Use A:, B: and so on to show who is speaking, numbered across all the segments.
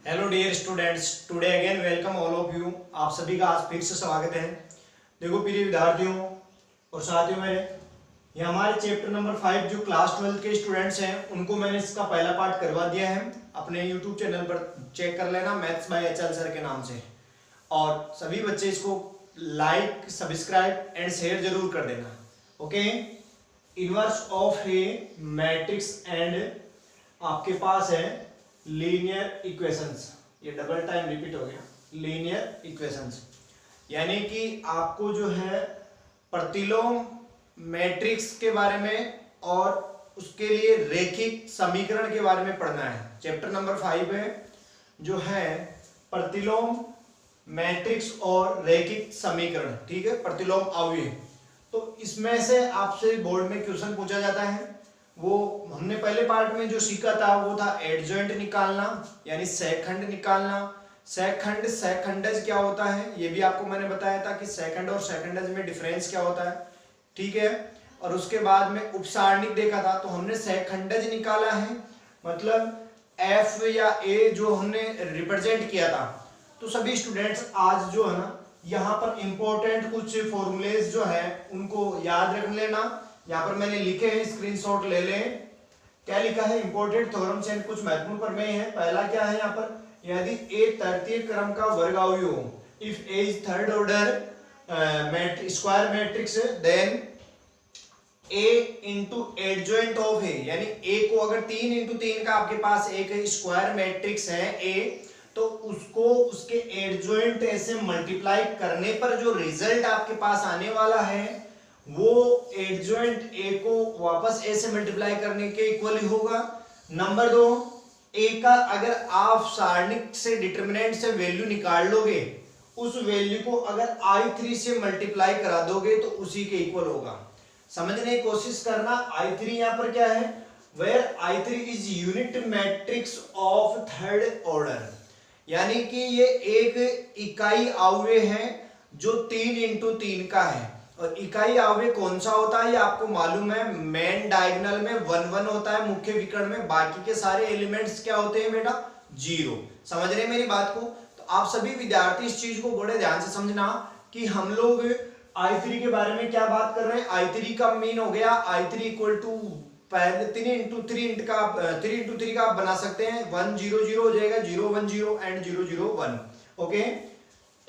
A: Hello dear students, today again welcome all of you. आप सभी का आज फिर से स्वागत है। देखो प्रिय विद्यार्थियों और साथियों, मेरे ये हमारे चैप्टर नंबर 5 जो क्लास 12 के स्टूडेंट्स हैं उनको मैंने इसका पहला पार्ट करवा दिया है। अपने यूट्यूब चैनल पर चेक कर लेना, मैथ्स बाय एचएल सर के नाम से। और सभी बच्चे इसको लाइक, सब्सक्राइब एंड शेयर जरूर कर देना। Okay, inverse of A matrix and आपके पास है लीनियर इक्वेशंस। ये डबल टाइम रिपीट हो गया, लीनियर इक्वेशंस, यानी कि आपको जो है प्रतिलोम मैट्रिक्स के बारे में और उसके लिए रेखिक समीकरण के बारे में पढ़ना है। चैप्टर नंबर 5 है जो है प्रतिलोम मैट्रिक्स और रेखिक समीकरण। ठीक है, प्रतिलोम अवयव। तो इसमें से आपसे बोर्ड में क्वेश्चन पूछा जाता है। वो हमने पहले पार्ट में जो सीखा था वो था एडजॉइंट निकालना, यानी सेकंड निकालना। सेकंड सेकंडज क्या होता है ये भी आपको मैंने बताया था कि सेकंड और सेकंडज में डिफरेंस क्या होता है। ठीक है, और उसके बाद में उपसारणिक देखा था, तो हमने सेकंडज निकाला है, मतलब एफ या ए जो हमने रिप्रेजेंट किया था। तो सभी स्टूडेंट्स आज जो है ना यहाँ पर इंपॉर्टेंट कुछ फॉर्मूलेज जो है उनको याद रख लेना। यहाँ पर मैंने लिखे हैं, स्क्रीनशॉट ले लें। क्या लिखा है? इंपॉर्टेंट थ्योरम्स एंड कुछ महत्वपूर्ण प्रमेय है। पहला क्या है यहाँ पर, यदि ए तृतीय क्रम का वर्ग अवयव हो, if A is third order square matrix, then A into adjoint of A, यानी ए को अगर 3 इंटू 3 का आपके पास एक स्क्वायर मैट्रिक्स है ए, तो उसको उसके एडजॉइंट ए से मल्टीप्लाई करने पर जो रिजल्ट आपके पास आने वाला है वो एडजॉइंट ए को वापस ए से मल्टीप्लाई करने के इक्वल ही होगा। नंबर 2, ए का अगर आप सारणिक से डिटरमिनेंट से वैल्यू निकाल लोगे, उस वैल्यू को अगर i3 से मल्टीप्लाई करा दोगे तो उसी के इक्वल होगा। समझने की कोशिश करना। i3 यहां पर क्या है, where i3 is unit matrix of third order, यानी कि ये एक इकाई अवयव है जो 3 इंटू 3 का है। और इकाई अवयव कौन सा होता है ये आपको मालूम है, मेन डायगोनल में 1 1 होता है, मुख्य विकर्ण में बाकी के सारे एलिमेंट्स क्या होते हैं बेटा, 0। समझ रहे हैं मेरी बात को? तो आप सभी विद्यार्थी इस चीज को बड़े ध्यान से समझना कि हम लोग i3 के बारे में क्या बात कर रहे हैं। i3 का मीन हो गया i3 इक्वल टू पहले 3 इंटू 3 का आप बना सकते हैं, 1 0 0 हो जाएगा, 0 1 0 एंड 0 0 1। ओके,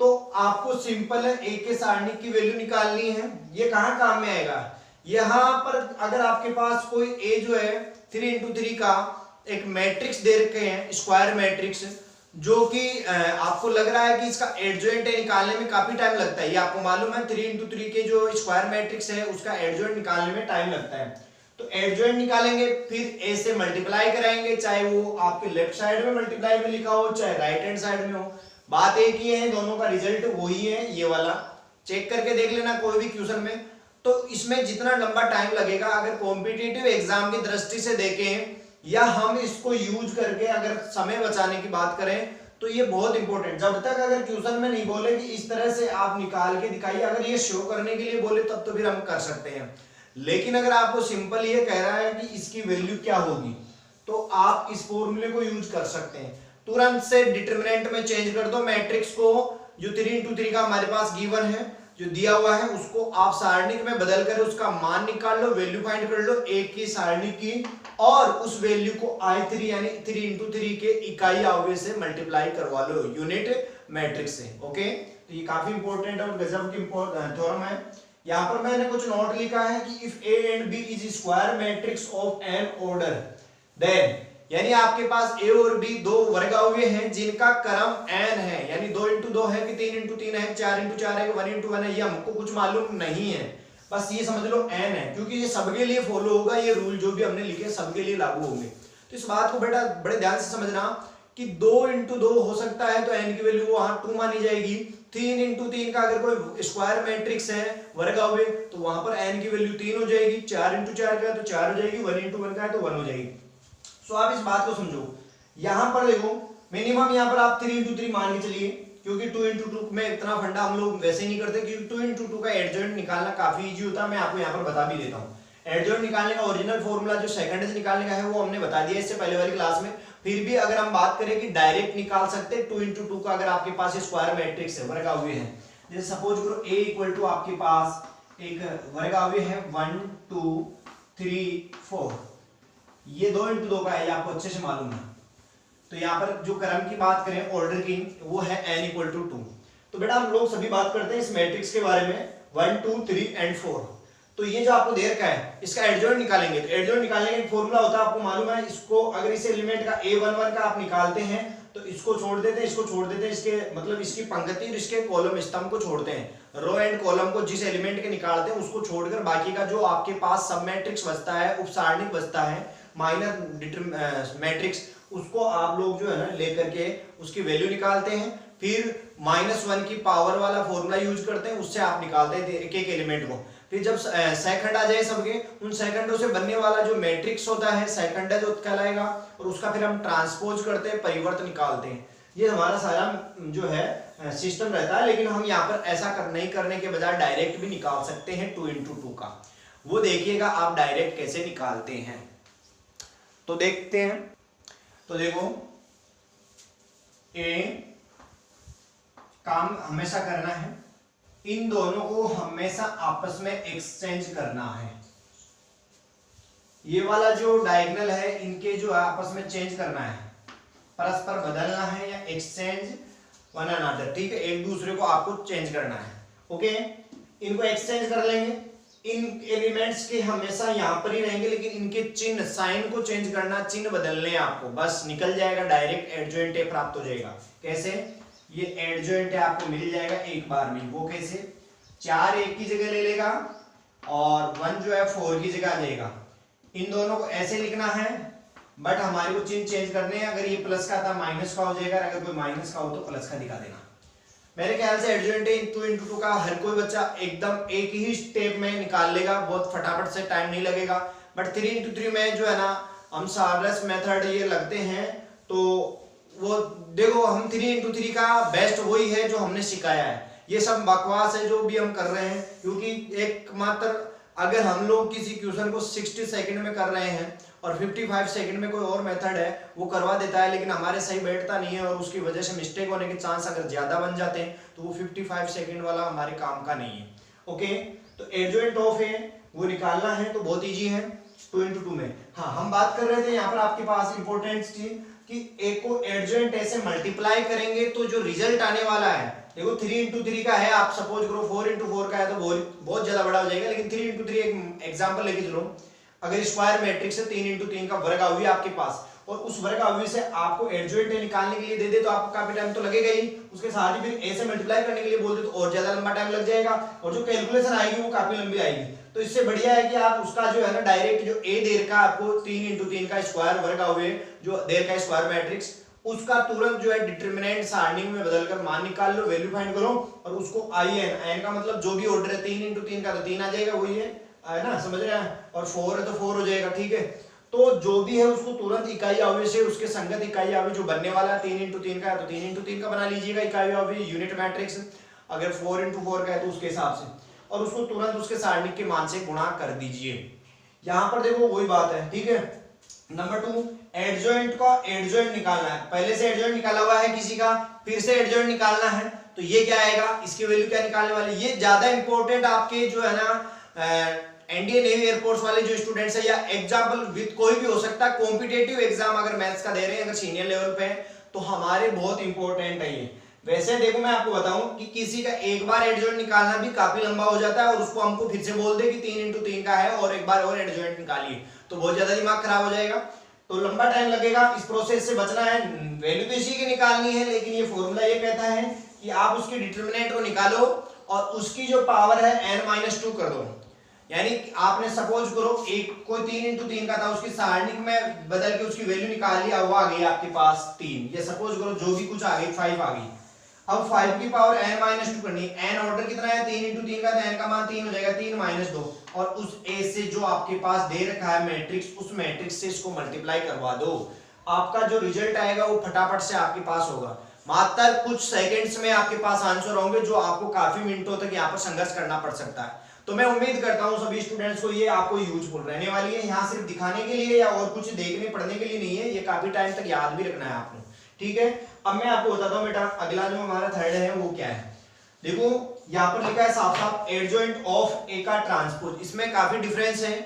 A: तो आपको सिंपल है ए के सारणिक की वैल्यू निकालनी है। ये कहां काम में आएगा, यहां पर अगर आपके पास कोई ए जो है 3 इंटू 3 का एक मैट्रिक्स दे रखे हैं, स्क्वायर मैट्रिक्स, जो कि आपको लग रहा है कि इसका एडजॉइंट निकालने में काफी टाइम लगता है। ये आपको मालूम है 3 इंटू 3 के जो स्क्वायर मैट्रिक्स है उसका एडजॉइंट निकालने में टाइम लगता है। तो एडजॉइंट निकालेंगे, फिर ए से मल्टीप्लाई कराएंगे, चाहे वो आपके लेफ्ट साइड में मल्टीप्लाई में लिखा हो चाहे राइट हैंड साइड में हो, बात एक ही है, दोनों का रिजल्ट वही है। ये वाला चेक करके देख लेना कोई भी क्वेश्चन में। तो इसमें जितना लंबा टाइम लगेगा, अगर कॉम्पिटिटिव एग्जाम की दृष्टि से देखें या हम इसको यूज करके अगर समय बचाने की बात करें, तो ये बहुत इंपॉर्टेंट। जब तक अगर क्वेश्चन में नहीं बोले कि इस तरह से आप निकाल के दिखाइए, अगर ये शो करने के लिए बोले तब तो फिर हम कर सकते हैं। लेकिन अगर आपको सिंपल ये कह रहा है कि इसकी वैल्यू क्या होगी, तो आप इस फॉर्मूले को यूज कर सकते हैं। तुरंत से डिटरमिनेंट में चेंज कर दो मैट्रिक्स को, जो 3 इंटू 3 का हमारे पास गिवन है जो दिया हुआ है, उसको आप सारणिक में बदल कर उसका मान निकाल लो, वैल्यू फाइंड कर लो ए की सारणिक की, और उस वैल्यू को i3 यानी 3 इंटू 3 के इकाई अवयव से मल्टीप्लाई करवा लो यूनिट मैट्रिक्स से। ओके, तो ये काफी इंपॉर्टेंट और गजब की थ्योरम है। यहाँ पर मैंने कुछ नोट लिखा है कि if A and B is square matrix of N order, then यानी आपके पास ए और बी दो वर्ग अवयव हैं जिनका क्रम n है, यानी 2 इंटू 2 है कि 3 इंटू 3 है, 4 इंटू 4 है कि 1 इंटू 1 है, ये हमको कुछ मालूम नहीं है, बस ये समझ लो n है, क्योंकि ये सबके लिए फॉलो होगा, ये रूल जो भी हमने लिखे सबके लिए लागू होंगे। तो इस बात को बेटा बड़े ध्यान से समझना कि 2 इंटू 2 हो सकता है तो n की वैल्यू वहां 2 मानी जाएगी। 3 इंटू 3 का अगर कोई स्क्वायर मैट्रिक्स है वर्ग अवयव, तो वहां पर n की वैल्यू 3 हो जाएगी। 4 इंटू 4 का है तो 4 हो जाएगी, 1 इंटू 1 का है तो 1 हो जाएगी। तो आप इस बात को समझो, यहां पर देखो मिनिमम यहां पर आप 3 इंटू 3 मान के चलिए, क्योंकि 2 इंटू 2 में इतना फंडा हम लोग वैसे ही नहीं करते, क्योंकि 2 इंटू 2 का एडजॉइंट निकालना काफी इजी होता है। मैं आपको यहां पर बता भी देता हूं। एडजॉइंट निकालने का ओरिजिनल फॉर्मूला जो सेकंड से निकालने का है वो हमने बता दिया इससे पहले वाली क्लास में। फिर भी अगर हम बात करें कि डायरेक्ट निकाल सकते हैं 2 into 2 का, अगर आपके पास स्क्वायर मैट्रिक्स है, वर्गाव्य है, जैसे सपोज करो A इक्वल टू आपके पास एक वर्गाव्य है 1 2 3 4, ये 2 into 2 का है, ये आपको अच्छे से मालूम है। तो यहाँ पर जो क्रम की बात करें ऑर्डर की, वो है n इक्वल टू 2। तो बेटा हम लोग सभी बात करते हैं इस मैट्रिक्स के बारे में 1 2 3 and 4। तो ये जो आपको दे रखा है इसका एडजॉइंट निकालेंगे, तो एडजॉइंट निकालने का एक फॉर्मूला होता है, आपको मालूम है। इसको अगर इस एलिमेंट का a11 का आप निकालते हैं तो इसको छोड़ देते हैं, इसको छोड़ देते हैं, इसके मतलब इसकी पंक्ति और इसके कॉलम स्तंभ को छोड़ते हैं। रो एंड कॉलम को जिस एलिमेंट के निकालते हैं उसको छोड़कर बाकी का जो आपके पास सब मैट्रिक्स बचता है, उपसारणिक बचता है, माइनर मैट्रिक्स, उसको आप लोग जो है ना लेकर के उसकी वैल्यू निकालते हैं। फिर -1 की पावर वाला फॉर्मूला यूज करते हैं, उससे आप निकालते हैं एक एक एलिमेंट को। फिर जब सेकंड आ जाए सबके, उन सेकंडों से बनने वाला जो मैट्रिक्स होता है सेकंड जो कहलाएगा, और उसका फिर हम ट्रांसपोज करते हैं, परिवर्तन निकालते हैं। ये हमारा सारा जो है सिस्टम रहता है। लेकिन हम यहाँ पर ऐसा नहीं करने के बजाय डायरेक्ट भी निकाल सकते हैं 2 into 2 का। वो देखिएगा आप डायरेक्ट कैसे निकालते हैं, तो देखते हैं। तो देखो काम हमेशा करना है, इन दोनों को हमेशा आपस में एक्सचेंज करना है। ये वाला जो डायगोनल है इनके जो आपस में चेंज करना है, परस्पर बदलना है या एक्सचेंज वन अनदर, ठीक है, एक दूसरे को आपको चेंज करना है। ओके, इनको एक्सचेंज कर लेंगे। इन एलिमेंट्स के हमेशा यहां पर ही रहेंगे, लेकिन इनके चिन्ह साइन को चेंज करना, चिन्ह बदलने आपको, बस निकल जाएगा, डायरेक्ट एडजॉइंट प्राप्त हो जाएगा। कैसे? ये एडजॉइंट आपको मिल जाएगा एक बार में। वो कैसे? 4 1 की जगह ले लेगा और 1 जो है 4 की जगह आ जाएगा। इन दोनों को ऐसे लिखना है, बट हमारे को चिन्ह चेंज करने हैं। अगर ये प्लस का था माइनस का हो जाएगा, अगर कोई माइनस का हो तो प्लस का दिखा देना। मेरे ख्याल से एडजॉइंट 2 into 2 का हर कोई बच्चा एकदम एक ही स्टेप में निकाल लेगा, बहुत फटाफट से, टाइम नहीं लगेगा। बट 3 into 3 में जो है ना हम सारस मेथड ये लगते हैं, तो वो देखो हम 3 into 3 का बेस्ट वही है जो हमने सिखाया है। ये सब बकवास है जो भी हम कर रहे हैं, क्योंकि एकमात्र अगर हम लोग किसी क्वेश्चन को 60 सेकंड में कर रहे हैं और 55 सेकंड में कोई और मेथड है वो करवा देता है, लेकिन हमारे सही बैठता नहीं है और उसकी वजह से मिस्टेक होने के चांस अगर ज्यादा बन जाते हैं, तो वो 55 सेकंड वाला हमारे काम का नहीं है। ओके, तो एडजॉइंट ऑफ है वो निकालना है, तो बहुत ईजी है 2 into 2 में। हाँ, हम बात कर रहे थे यहाँ पर आपके पास इंपॉर्टेंट चीज कि एक को एडजॉइंट ऐसे मल्टीप्लाई करेंगे तो जो रिजल्ट आने वाला है, देखो 3 into 3 का है, आप सपोज करो 4 into 4 का है तो बहुत ज्यादा बड़ा हो जाएगा, लेकिन 3 into 3 एक एग्जांपल लेके चलो। अगर स्क्वायर मैट्रिक्स है 3 into 3 का वर्गाव्य आपके पास, और उस वर्गाव्य से आपको एडजॉइंट निकालने के लिए दे दे तो आपको काफी टाइम तो लगेगा ही, उसके साथ ही फिर ए से मल्टीप्लाई करने के लिए बोल दे तो और ज्यादा लंबा टाइम लग जाएगा, और जो कैलकुलेशन आएगी वो काफी लंबी आएगी। तो इससे बढ़िया है कि आप उसका जो है ना डायरेक्ट जो ए दे रखा आपको 3 into 3 का स्क्वायर वर्गाव्य जो दे रखा है स्क्वायर मैट्रिक्स, उसका तुरंत जो है डिटरमिनेंट सारणी में बदलकर मान निकाल लो, वैल्यू फाइंड करो, और उसको IN का मतलब जो भी ऑर्डर है 3 into 3 का तो 3 आ जाएगा, वही है ना, समझ रहे हैं, और 4 है तो 4 हो जाएगा, ठीक है। तो जो भी है उसको तुरंत इकाई अवयव से उसके संगत इकाई अवयव जो बनने वाला है 3 into 3 का है तो 3 into 3 का बना लीजिएगा इकाई अवयव यूनिट मैट्रिक्स। अगर 4 into 4 का है तो उसके हिसाब से, और उसको तुरंत उसके सारणिक के मान से गुणा कर दीजिए। यहां पर देखो वही बात है, ठीक है। नंबर 2, एडजॉइंट का एडजॉइंट निकालना है। पहले से एडजॉइंट निकाला हुआ है किसी का, फिर से एडजॉइंट निकालना है, तो ये क्या आएगा, इसकी वैल्यू क्या निकालने वाले। ये ज्यादा इंपॉर्टेंट आपके जो है ना इंडियन नेवी एयरफोर्स वाले जो स्टूडेंट्स है, या एग्जाम्पल विद कोई भी हो सकता है, कॉम्पिटेटिव एग्जाम अगर मैथ्स का दे रहे हैं अगर सीनियर लेवल पे, तो हमारे बहुत इंपॉर्टेंट है ये। वैसे देखो मैं आपको बताऊं कि किसी का एक बार एडजॉइंट निकालना भी काफी लंबा हो जाता है, और उसको हमको फिर से बोल दे कि 3 into 3 का है और एक बार और एडजॉइंट निकालिए, तो बहुत ज्यादा दिमाग खराब हो जाएगा, तो लंबा टाइम लगेगा। इस प्रोसेस से बचना है, वैल्यू तो इसी की निकालनी है, लेकिन ये फॉर्मूला ये कहता है कि आप उसकी डिटरमिनेंट को निकालो और उसकी जो पावर है n-2 कर दो। यानी आपने सपोज करो एक कोई 3 into 3 का था, उसकी सारणिक में बदल के उसकी वैल्यू निकाल लिया, वो आ गई आपके पास 3, ये सपोज करो जो भी कुछ आ गई 5 आ गई। अब 5 की पावर n-2 करनी है, n ऑर्डर कितना है 3 into 3 का, तो n का मान 3 हो जाएगा, 3 - 2, और उस a से जो आपके पास दे रखा है मैट्रिक्स, उस मैट्रिक्स से इसको मल्टीप्लाई करवा दो, आपका जो रिजल्ट आएगा वो फटाफट से आपके पास होगा। मात्र कुछ सेकंड्स में आपके पास आंसर होंगे, जो आपको काफी मिनटों तक यहाँ पर संघर्ष करना पड़ सकता है। तो मैं उम्मीद करता हूं सभी स्टूडेंट्स को ये आपको यूजफुल रहने वाली है। यहाँ सिर्फ दिखाने के लिए या और कुछ देखने पढ़ने के लिए नहीं है, ये काफी टाइम तक याद भी रखना है आपने, ठीक है। अब मैं आपको बताता हूँ बेटा अगला जो हमारा थर्ड है वो क्या है। देखो यहाँ पर लिखा है साफ साफ एडजॉइंट ऑफ ए का ट्रांसपोज। इसमें काफी डिफरेंस है।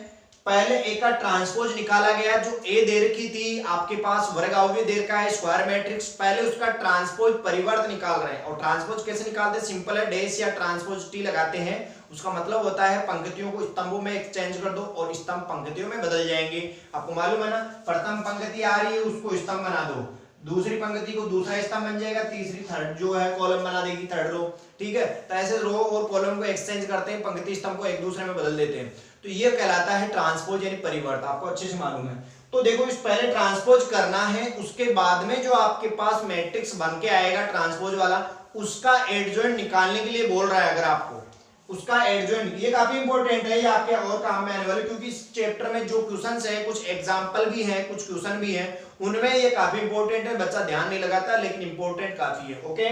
A: पहले ए का ट्रांसपोज निकाला गया, जो ए दे रखी थी आपके पास वर्ग अवयव दे रखा है स्क्वायर मैट्रिक्स, पहले उसका ट्रांसपोज परिवर्त निकाल रहे हैं। और ट्रांसपोज कैसे निकालते हैं, सिंपल है, डैश या ट्रांसपोज टी लगाते हैं। उसका मतलब होता है पंक्तियों को स्तंभों में एक्सचेंज कर दो और स्तंभ पंक्तियों में बदल जाएंगे। आपको मालूम है ना, प्रथम पंक्ति आ रही है उसको स्तंभ बना दो, दूसरी पंक्ति को दूसरा स्तंभ बन जाएगा, तीसरी थर्ड जो है कॉलम बना देगी, थर्ड रो, ठीक है। तो ऐसे रो और कॉलम को एक्सचेंज करते हैं, पंक्ति स्तंभ को एक दूसरे में बदल देते हैं, तो ये कहलाता है ट्रांसपोज यानी परिवर्तन। आपको अच्छे से मालूम है। तो देखो इस पहले ट्रांसपोज करना है, उसके बाद में जो आपके पास मैट्रिक्स बन के आएगा ट्रांसपोज वाला, उसका एडजॉइंट निकालने के लिए बोल रहा है। अगर आपको उसका एडजॉइंट, ये काफी इंपॉर्टेंट है, ये आपके और काम में आने वाले, क्योंकि इस चैप्टर में जो क्वेश्चंस है कुछ एग्जांपल भी हैं, कुछ क्वेश्चन भी हैं, उनमें ये काफी इंपॉर्टेंट है। बच्चा ध्यान नहीं लगाता लेकिन इंपॉर्टेंट काफी है। ओके,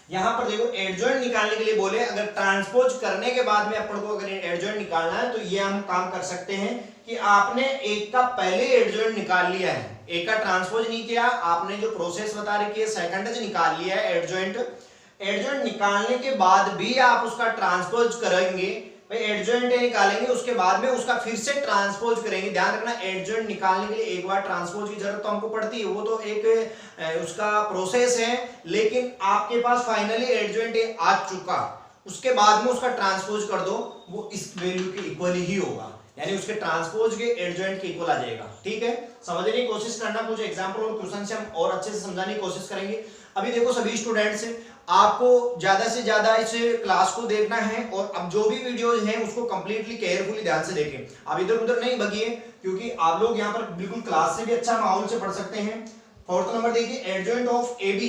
A: यहां पर देखो एडजॉइंट निकालने के लिए बोले, अगर ट्रांसपोज करने के बाद में अपन को अगर एडजॉइंट निकालना है तो ये हम काम कर सकते हैं कि आपने एक का पहले एडजॉइंट निकाल लिया है, एक का ट्रांसपोज नहीं किया, आपने जो प्रोसेस बता रखी है सेकंड से निकाल लिया है एडजॉइंट। एडजॉइंट निकालने के बाद भी आप उसका ट्रांसपोज करेंगे, भाई एडजॉइंट निकालेंगे उसके बाद में उसका फिर से ट्रांसपोज करेंगे। ध्यान रखना, एडजॉइंट निकालने के लिए एक बार ट्रांसपोज की जरूरत तो हमको पड़ती है, वो तो एक उसका प्रोसेस है, लेकिन आपके पास फाइनली एडजॉइंट आ चुका, उसके बाद में उसका ट्रांसपोज कर दो, वो इस वैल्यू के इक्वल ही होगा, यानी उसके ट्रांसपोज के एडजॉइंट के इक्वल आ जाएगा। ठीक है, समझने की कोशिश करना, कुछ एग्जांपल और क्वेश्चन से हम और अच्छे से समझाने की कोशिश करेंगे। अभी देखो सभी स्टूडेंट्स, आपको ज्यादा से ज्यादा इस क्लास को देखना है और अब जो भी वीडियोज हैं उसको कंप्लीटली केयरफुली ध्यान से देखें। आप इधर उधर नहीं भगिए, क्योंकि आप लोग यहाँ पर बिल्कुल क्लास से भी अच्छा माहौल से पढ़ सकते हैं। फोर्थ नंबर देखिए, एडजॉइंट ऑफ ए बी,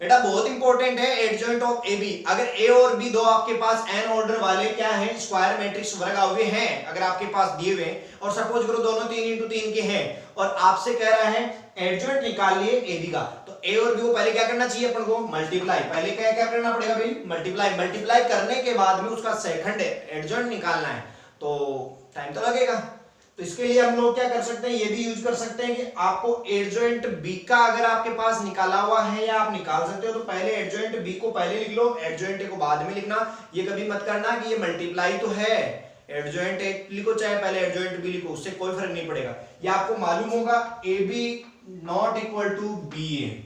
A: बेटा बहुत इंपॉर्टेंट है एडजॉइंट ऑफ ए बी। अगर ए और बी दो आपके पास एन ऑर्डर वाले क्या है, स्क्वायर मैट्रिक्स वर्ग अवयव हैं, अगर आपके पास दिए हुए और सपोज करो दोनों 3x3 के हैं और आपसे कह रहा है एडजॉइंट निकाल लिए ए बी का, तो ए और बी को पहले क्या करना चाहिए अपन को, मल्टीप्लाई। पहले क्या क्या करना पड़ेगा भाई, मल्टीप्लाई। मल्टीप्लाई करने के बाद में उसका सेकंड एडजॉइंट निकालना है, तो टाइम तो लगेगा। तो इसके लिए हम लोग क्या कर सकते हैं, ये भी यूज कर सकते हैं कि आपको एडजॉइंट बी का अगर आपके पास निकाला हुआ है या आप निकाल सकते हो, तो पहले एडजॉइंट बी को पहले लिख लो, एडजॉइंट ए को बाद में लिखना। ये कभी मत करना कि ये मल्टीप्लाई तो है, एडजॉइंट ए लिखो चाहे पहले एडजॉइंट बी लिखो, उससे कोई फर्क नहीं पड़ेगा। ये आपको मालूम होगा A B not equal to B A,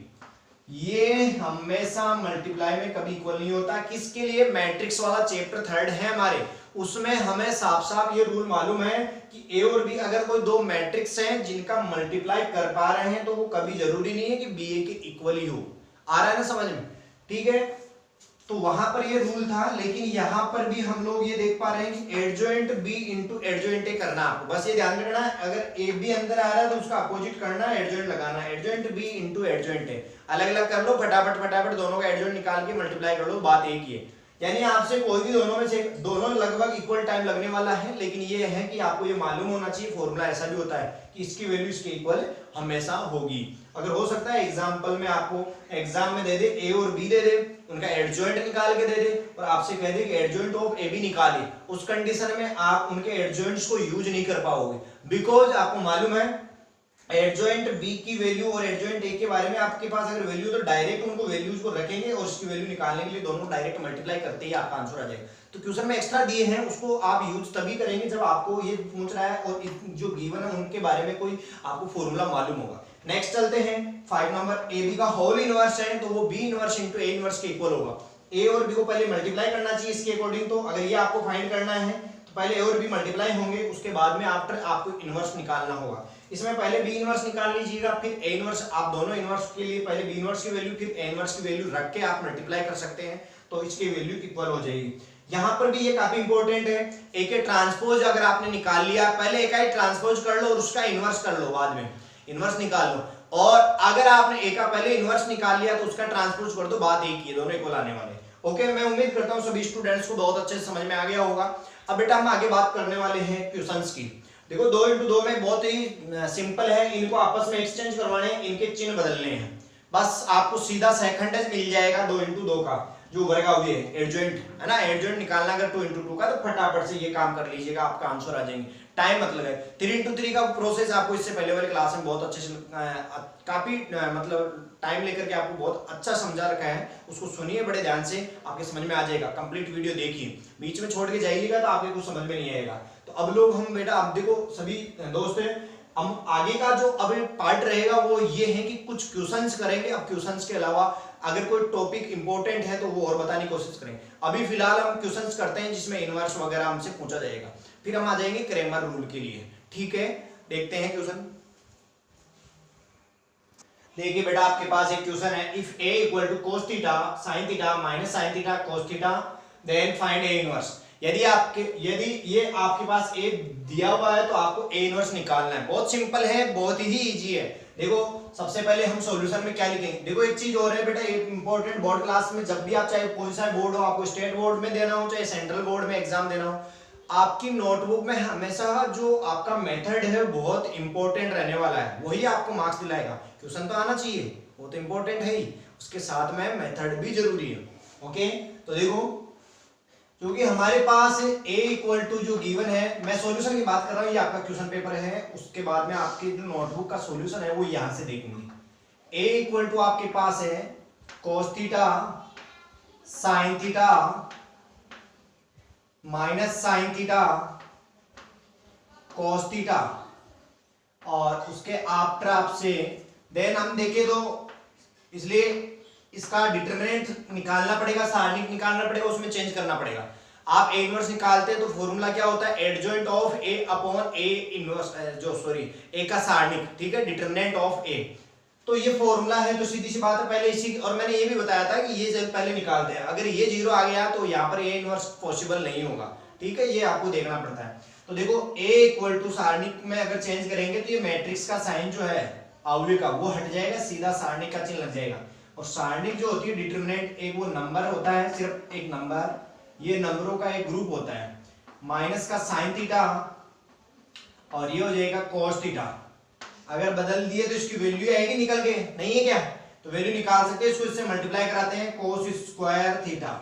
A: ये हमेशा मल्टीप्लाई में कभी इक्वल नहीं होता। किसके लिए, मैट्रिक्स वाला चैप्टर थर्ड है हमारे, उसमें हमें साफ साफ ये रूल मालूम है कि ए और बी अगर कोई दो मैट्रिक्स हैं जिनका मल्टीप्लाई कर पा रहे हैं तो वो कभी जरूरी नहीं है कि बी ए के इक्वल ही हो। आ रहा है ना समझ में, ठीक है। तो वहां पर ये रूल था, लेकिन यहां पर भी हम लोग ये देख पा रहे हैं कि adjoint B into adjoint A करना, आपको बस ये ध्यान रखना है। अगर ए बी अंदर आ रहा है तो उसका अपोजिट करना है, एडजॉइंट लगाना, adjoint B into adjoint A, अलग अलग कर लो, फटाफट फटाफट दोनों का एडजॉइंट निकाल के मल्टीप्लाई कर लो, बात एक ही है। यानी आपसे कोई भी दोनों में से दोनों लगभग इक्वल टाइम लगने वाला है, लेकिन ये है कि आपको ये मालूम होना चाहिए, फॉर्मूला ऐसा भी होता है कि इसकी वैल्यू इसके इक्वल हमेशा होगी। अगर हो सकता है एग्जांपल में आपको एग्जाम में दे दे ए और बी दे दे, उनका एडजॉइंट निकाल के दे दे और आपसे कह दे कि एडजॉइंट ऑफ ए बी निकाले, उस कंडीशन में आप उनके एडजॉइंट्स को यूज नहीं कर पाओगे, बिकॉज आपको मालूम है एडजॉइंट बी की वैल्यू और एडजॉइंट ए के बारे में आपके पास अगर वैल्यू तो डायरेक्ट उनको वैल्यूज को रखेंगे और उसकी वैल्यू निकालने के लिए दोनों डायरेक्ट मल्टीप्लाई करते ही आपका आंसर आ जाएगा। तो क्वेश्चन में एक्स्ट्रा दिए हैं उसको आप यूज तभी करेंगे जब आपको ये पूछ रहा है और जो गिवन है उनके बारे में कोई आपको फॉर्मूला मालूम होगा। नेक्स्ट चलते हैं 5 नंबर, ए बी का होल इनवर्स है तो वो B inverse into A inverse के इक्वल होगा। ए और बी को पहले मल्टीप्लाई करना चाहिए इसके अकॉर्डिंग, तो अगर ये आपको फाइंड करना है तो पहले ए और बी मल्टीप्लाई होंगे, उसके बाद में आफ्टर आपको इनवर्स निकालना होगा। इसमें पहले बी इनवर्स निकाल लीजिएगा, फिर ए इनवर्स, आप दोनों इनवर्स के लिए पहले बी इनवर्स की वैल्यू फिर ए इनवर्स की वैल्यू रख के आप मल्टीप्लाई कर सकते हैं, तो इसकी वैल्यू इक्वल हो जाएगी। यहां पर भी ये काफी इंपॉर्टेंट है, ए के ट्रांसपोज अगर आपने निकाल लिया, पहले ए का ट्रांसपोज कर लो और उसका इनवर्स कर लो, बाद में इनवर्स निकाल लो, और अगर आपने ए का पहले इनवर्स निकाल लिया तो उसका ट्रांसपोज कर दो, बात एक ही है, दोनों इक्वल आने वाले। ओके, मैं उम्मीद करता हूं सभी स्टूडेंट्स को बहुत अच्छे से समझ में आ गया होगा। अब बेटा हम आगे बात करने वाले हैं क्वेश्चंस की। देखो 2x2 में बहुत ही सिंपल है, इनको आपस में एक्सचेंज करवाने, इनके चिन्ह बदलने हैं, बस आपको सीधा सेकंड मिल जाएगा 2x2 का। जो उभर का हुए एडजॉइंट है ना, एडजॉइंट निकालना अगर 2 into 2 का, तो फटाफट से ये काम कर लीजिएगा, आपका आंसर आ जाएंगे। टाइम मतलब है 3 into 3 का प्रोसेस आपको इससे पहले वाले क्लास में बहुत अच्छे से काफी मतलब टाइम लेकर के आपको बहुत अच्छा समझा रखा है, उसको सुनिए बड़े ध्यान से, आपके समझ में आ जाएगा। कंप्लीट वीडियो देखिए, बीच में छोड़ के जाइएगा तो आपके कुछ समझ में नहीं आएगा। तो अब लोग हम बेटा, अब देखो सभी दोस्त हैं, हम आगे का जो अब पार्ट रहेगा वो ये है कि कुछ क्वेश्चंस करेंगे। अब क्वेश्चंस के अलावा अगर कोई टॉपिक इंपॉर्टेंट है तो वो और बताने की कोशिश करेंगे। अभी फिलहाल हम क्वेश्चंस करते हैं जिसमें इनवर्स वगैरह हमसे पूछा जाएगा, फिर हम आ जाएंगे क्रेमर रूल के लिए। ठीक है, देखते हैं क्वेश्चन। देखिए बेटा, आपके पास एक क्वेश्चन है, if a equal to cos theta sin theta minus sin theta cos theta then find a inverse. यदि ये आपके पास a दिया हुआ है तो आपको a इनवर्स निकालना है। बहुत सिंपल है, बहुत ही इजी है। देखो सबसे पहले हम सॉल्यूशन में क्या लिखेंगे। देखो एक चीज और है बेटा, एक इंपॉर्टेंट बोर्ड क्लास में जब भी आप, चाहे कोई सा बोर्ड हो, आपको स्टेट बोर्ड में देना हो चाहे सेंट्रल बोर्ड में एग्जाम देना हो, आपकी नोटबुक में हमेशा जो आपका मेथड है बहुत इंपॉर्टेंट रहने वाला है, वही आपको मार्क्स दिलाएगा। क्वेश्चन तो आना चाहिए, वो तो इंपॉर्टेंट है ही, उसके साथ में मेथड भी जरूरी है। ओके, तो देखो क्योंकि हमारे पास a इक्वल टू जो गिवन है, मैं सॉल्यूशन की बात कर रहा हूँ, ये आपका क्वेश्चन पेपर है, उसके बाद में आपके जो नोटबुक का सॉल्यूशन है वो यहां से देखेंगे। a इक्वल टू आपके पास है cos theta sin theta minus sin theta cos theta, और उसके आफ्टर आपसे देन हम देखें तो इसलिए इसका डिटरमिनेंट निकालना पड़ेगा, सारणिक निकालना पड़ेगा, उसमें चेंज करना पड़ेगा। आप a इनवर्स निकालते हैं तो फॉर्मूला क्या होता है, adjoint of a upon a inverse, जो सॉरी a का सारणिक, ठीक है, डिटरमिनेंट ऑफ a। तो ये फॉर्मूला है, तो सीधी सी बात है पहले इसी, और मैंने ये भी बताया था कि ये पहले निकालते हैं, अगर ये 0 आ गया तो यहाँ पर a इनवर्स पॉसिबल नहीं होगा। ठीक है, ये आपको देखना पड़ता है। तो देखो a इक्वल टू सारणिक में अगर चेंज करेंगे तो ये मैट्रिक्स का साइन जो है अवयव का वो हट जाएगा, सीधा सारणिक का चिन्ह लग जाएगा। और सारणिक जो होती है डिटरमिनेंट, एक वो नंबर होता है, सिर्फ एक नंबर, ये नंबरों का एक ग्रुप होता है, माइनस का साइन थीटा और ये हो जाएगा cos थीटा। अगर बदल दिए तो इसकी वैल्यू आएगी निकल के, नहीं है क्या, तो वैल्यू निकाल सकते हैं, इसको इससे मल्टीप्लाई कराते हैं cos स्क्वायर थीटा,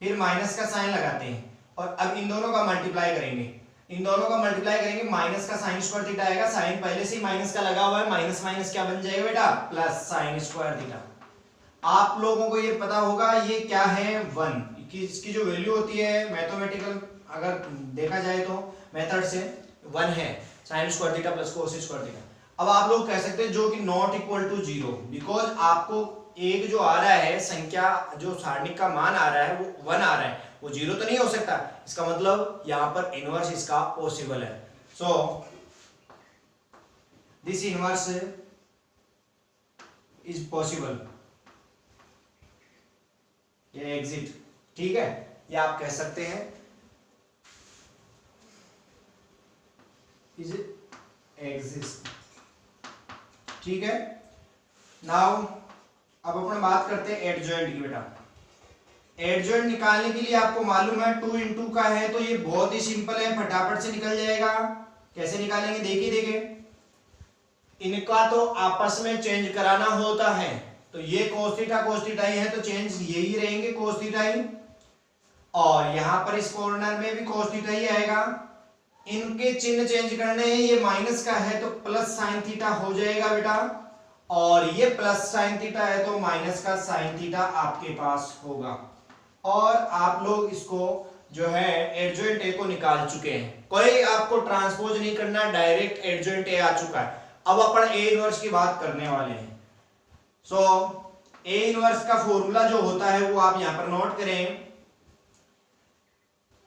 A: फिर माइनस का साइन लगाते हैं, और अब इन दोनों का मल्टीप्लाई करेंगे, इन दोनों का मल्टीप्लाई करेंगे, माइनस का साइन स्क्वायर थीटा आएगा, साइन पहले से ही माइनस का लगा हुआ है, माइनस माइनस क्या बन जाएगा बेटा, प्लस साइन स्क्वायर थीटा। आप लोगों को ये पता होगा ये क्या है, 1 कि इसकी जो वैल्यू होती है मैथमेटिकल अगर देखा जाए तो मेथड से 1 है, sine square theta plus cos square theta. अब आप लोग कह सकते हैं जो कि नॉट इक्वल टू 0, बिकॉज आपको एक जो आ रहा है संख्या, जो सारणिक का मान आ रहा है वो 1 आ रहा है, वो 0 तो नहीं हो सकता, इसका मतलब यहां पर इनवर्स इसका पॉसिबल है। So this inverse is possible, ये एग्जिट, ठीक है, ये आप कह सकते हैं इज एग्जिस्ट। ठीक है, नाउ अब अपन बात करते हैं एडजॉइंट की। बेटा एडजॉइंट निकालने के लिए आपको मालूम है 2 into का है, तो ये बहुत ही सिंपल है, फटाफट से निकल जाएगा। कैसे निकालेंगे देखिए, इनका तो आपस में चेंज कराना होता है, तो ये cos थीटा ही है, तो चेंज यही रहेंगे cos थीटा ही, और यहां पर इस कॉर्नर में भी cos थीटा ही आएगा। इनके चिन्ह चेंज करने हैं, ये माइनस का है तो प्लस साइन थीटा हो जाएगा बेटा, और ये प्लस साइन थीटा है तो माइनस का साइन थीटा आपके पास होगा। और आप लोग इसको जो है एडजॉइंट ए को निकाल चुके हैं, कोई आपको ट्रांसपोज नहीं करना, डायरेक्ट एडजॉइंट ए आ चुका है। अब अपन ए इनवर्स की बात करने वाले हैं। सो ए इनवर्स का फॉर्मूला जो होता है वो आप यहां पर नोट करें,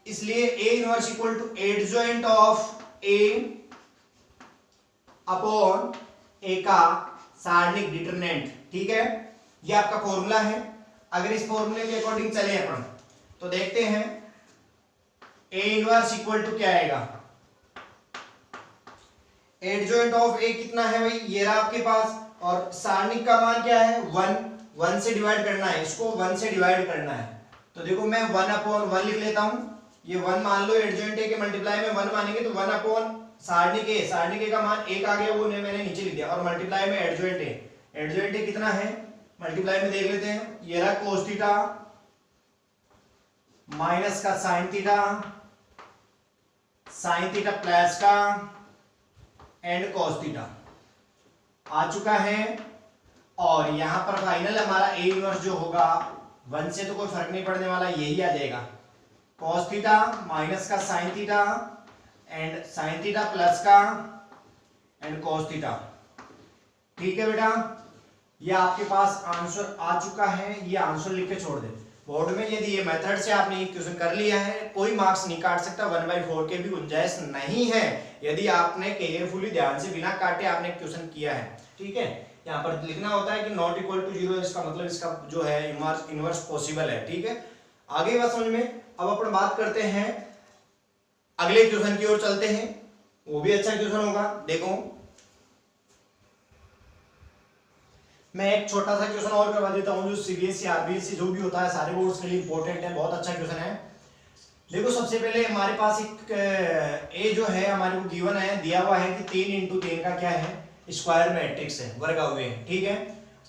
A: इसलिए A inverse equal to adjoint of A upon A का सारणिक डिटरमिनेंट। ठीक है, ये आपका फॉर्मूला है। अगर इस फॉर्मूले के अकॉर्डिंग चले अपन तो देखते हैं ए इनवर्स इक्वल टू क्या आएगा, एडजॉइंट ऑफ ए कितना है भाई, ये रहा आपके पास, और सारणिक का मान क्या है 1 से डिवाइड करना है, इसको 1 से डिवाइड करना है। तो देखो मैं 1/1 लिख लेता हूं, ये 1 मान लो, एडजॉइंट ए के मल्टीप्लाई में 1 मानेंगे तो 1/ सारणिक ए का मान 1 आ गया, वो मैंने नीचे लिख दिया, और मल्टीप्लाई में एडजॉइंट ए कितना है, मल्टीप्लाई में देख लेते हैं, ये रहा cos थीटा माइनस का साइन थीटा प्लस का एंड कॉस थीटा आ चुका है। और यहां पर फाइनल हमारा ए इनवर्स जो होगा 1 से तो कोई फर्क नहीं पड़ने वाला, यही आ जाएगा कॉस थीटा माइनस का sine theta and sine theta plus का एंड कॉस थीटा। ठीक है बेटा, ये आपके पास आंसर आ चुका है, ये आंसर लिख के छोड़ दे बोर्ड में। यदि ये मेथड से आपने एक क्वेश्चन कर लिया है, कोई मार्क्स नहीं काट सकता, 1/4 के भी गुंजाइश नहीं है यदि आपने केयरफुली ध्यान से बिना काटे आपने क्वेश्चन किया है। ठीक है, यहाँ पर लिखना होता है कि नॉट इक्वल टू 0, इसका मतलब इसका जो है इनवर्स पॉसिबल है। ठीक है, आगे बात समझ में। अब अपन बात करते हैं अगले क्वेश्चन की ओर चलते हैं, वो भी अच्छा क्वेश्चन होगा। देखो मैं एक छोटा सा क्वेश्चन और करवा देता हूं, जो सीबीएसई आरबीएसई जो भी होता है सारे बोर्ड्स के लिए इंपॉर्टेंट है, बहुत अच्छा क्वेश्चन है। देखो सबसे पहले हमारे पास एक ए जो है हमारे को गिवन है, दिया हुआ है कि 3 × 3 का क्या है, स्क्वायर मैट्रिक्स है, वर्ग अवयव है। ठीक है,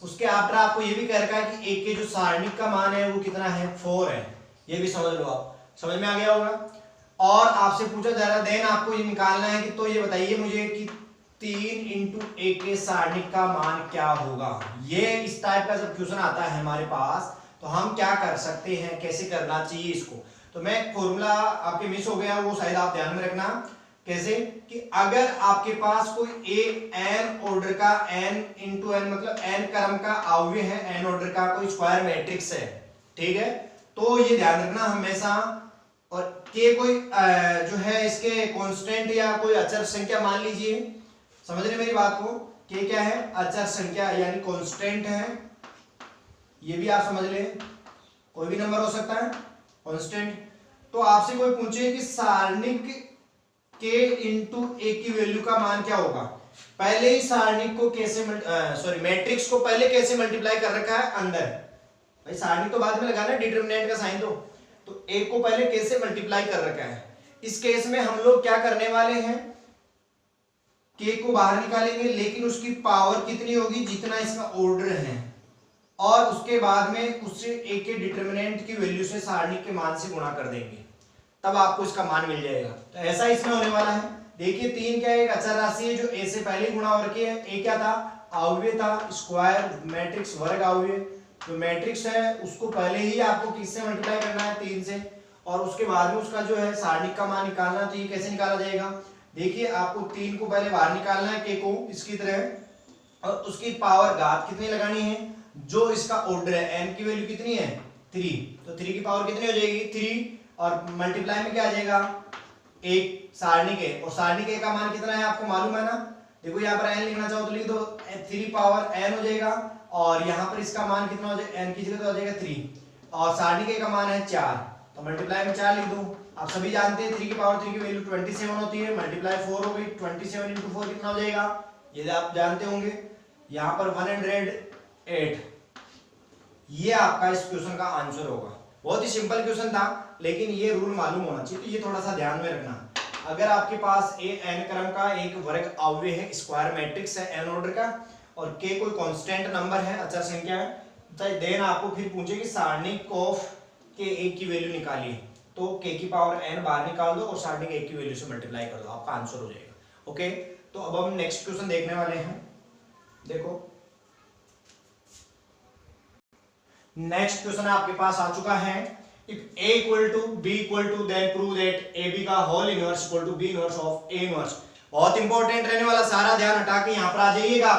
A: उसके आफ्टर आपको ये भी कह रखा है कि एक के जो सारणिक का मान है वो कितना है, 4 है। ये भी समझ लो, आप समझ में आ गया होगा। और आपसे पूछा जा रहा है देन आपको ये निकालना है कि तो ये बताइए मुझे कि 3 × 1 के सारणिक का मान क्या होगा। ये इस टाइप का जब क्वेश्चन आता है हमारे पास तो हम क्या कर सकते हैं, कैसे करना चाहिए इसको। तो मैं फॉर्मूला आपके मिस हो गया, वो शायद आप ध्यान में रखना। कैसे कि अगर आपके पास कोई n ऑर्डर का n × n मतलब n क्रम का अवयव है, n ऑर्डर का कोई स्क्वायर मैट्रिक्स है। ठीक है, तो ये ध्यान रखना हमेशा। और के कोई जो है इसके कांस्टेंट या कोई अचर संख्या मान लीजिए, समझ रहे मेरी बात को, के क्या है, अचर संख्या यानी कांस्टेंट है। ये भी आप समझ लें, कोई भी नंबर हो सकता है कांस्टेंट। तो आपसे कोई पूछे कि सारणिक के इंटू ए की वैल्यू का मान क्या होगा, पहले ही सारणिक को कैसे मैट्रिक्स को पहले कैसे मल्टीप्लाई कर रखा है अंदर, भाई सारणिक तो बाद में लगाना है, डिटरमिनेंट का साइन तो एक को पहले कैसे मल्टीप्लाई कर रखा है। इस केस में हम लोग क्या करने वाले हैं, के को बाहर निकालेंगे लेकिन उसकी पावर कितनी होगी जितना इसका ऑर्डर है, और उसके बाद में उससे एक के डिटरमिनेंट की वैल्यू से सारणिक के मान से गुणा कर देंगे, तब आपको इसका मान मिल जाएगा। तो ऐसा इसमें होने वाला है। देखिए 3 क्या है, एक अचर राशि है जो ए से पहले गुणा हो रखी है। ए क्या था, अवयव था, स्क्वायर मैट्रिक्स वर्ग अवयव। जो मैट्रिक्स है उसको पहले ही आपको किससे मल्टीप्लाई करना है, 3 से, और उसके बाद में उसका जो है सारणिक का मान निकालना। तो ये कैसे निकाला जाएगा, देखिए आपको 3 को पहले बाहर निकालना है, के को इसकी तरह, और उसकी पावर घात कितनी लगानी है, जो इसका ऑर्डर है n की वैल्यू कितनी है 3, तो 3 की पावर कितनी हो जाएगी 3, और मल्टीप्लाई में क्या आ जाएगा, एक सारणिक है, और सारणिक ए का मान कितना है आपको मालूम है ना। देखो यहाँ पर n लिखना चाहो तो लिख दो, 3 पावर n हो जाएगा, और यहाँ पर इसका मान कितना हो जाएगा, n की जगह तो हो जाएगा 3, और सारणिक ए का मान है 4, तो मल्टीप्लाई में 4 लिख दो। आप सभी जानते हैं 3 की पावर 3 की वैल्यू 27 होती है, मल्टीप्लाई 4 हो गई, 27 × 4 कितना हो जाएगा, ये आप जानते होंगे। यहाँ पर 108, ये आपका इस क्वेश्चन का आंसर होगा। बहुत ही सिंपल क्वेश्चन था, लेकिन ये रूल मालूम होना चाहिए, तो ये थोड़ा सा ध्यान में रखना। अगर आपके पास ए n क्रम का एक वर्ग अवयव है, स्क्वायर मैट्रिक्स है n ऑर्डर का, और k कोई कांस्टेंट नंबर है, अचर संख्या है, तो देन आपको फिर पूछे कि सारणिक ऑफ के एक की वैल्यू निकालिए, तो k की पावर n बाहर निकाल दो और सारणिक एक की वैल्यू से मल्टीप्लाई कर दो, आपका आंसर हो जाएगा। ओके, तो अब हम नेक्स्ट क्वेश्चन देखने वाले हैं। देखो नेक्स्ट क्वेश्चन आपके पास आ चुका है, if a equal to b equal to then prove that ab का whole inverse equal to b inverse of a inverse. बहुत इंपॉर्टेंट रहने वाला, सारा ध्यान हटा के यहाँ पर आ जाइएगा।